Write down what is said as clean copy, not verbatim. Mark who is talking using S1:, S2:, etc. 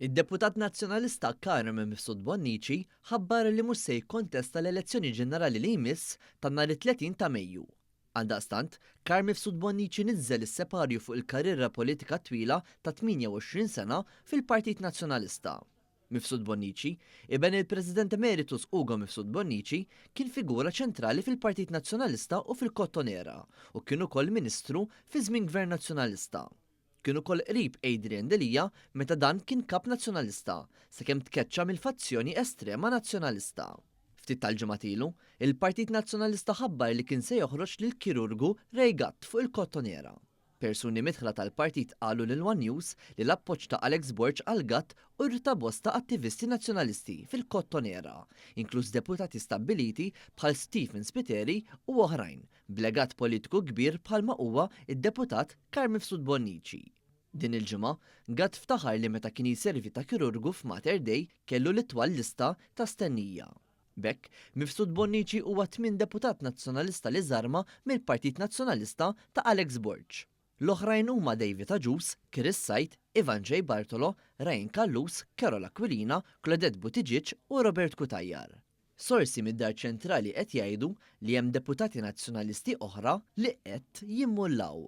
S1: Id-deputat nazzjonalista Carmen Mifsud Bonnici ħabbar li mhux se jikkontesta l-elezzjoni ġenerali li jmiss tan-nhar it-30 ta' Mejju. Għaldaqstant, Carmen Mifsud Bonnici niżżel is-separju fuq il-karriera politika twila ta' 28 sena fil-Partit Nazzjonalista. Mifsud Bonnici, iben il-President Emeritus Ugo Mifsud Bonnici kien figura ċentrali fil-Partit Nazzjonalista u fil-Kottonera u kien ukoll Ministru fi żmien Gvern Nazzjonalista. Kien ukoll qrib Adrian Delija meta dan kien kap nazzjonalista, sakemm tkeċċa mill-fazzjoni estrema nazzjonalista. Ftit tal-ġimgħat ilu, il-Partit Nazzjonalista ħabbar li kien se joħroġ lil kirurgu Ray Gatt fuq il-Kottonera. Persuni midħla tal-partit qalu lil One News li l-appoġġ ta' Alex Borg għal Gatt urta bosta attivisti nazzjonalisti fil-Kottonera, inkluż deputati stabbiliti bħal Stephen Spiteri u oħrajn, b'legat politiku kbir bħalma huwa id-deputat Carmen Mifsud Bonnici. Din il-ġimgħa, Gatt ftaħar li meta kien jiservi ta' kirurgu f'Mater Dei kellu l-itwal lista ta' stennija. Bekk, Mifsud Bonnici huwa 8 deputat nazzjonalista li żarma mill-Partit Nazzjonalista ta' Alex Borg. L-oħrajn huma David Aġus, Chris Sajt, Ivan J. Bartolo, Ryan Kallus, Carol Aquilina, Claudette Buttigieg u Robert Kutajjar. Sorsi mid-Dar Ċentrali qed jgħidu li hemm deputati nazzjonalisti oħra li qed jimmullaw.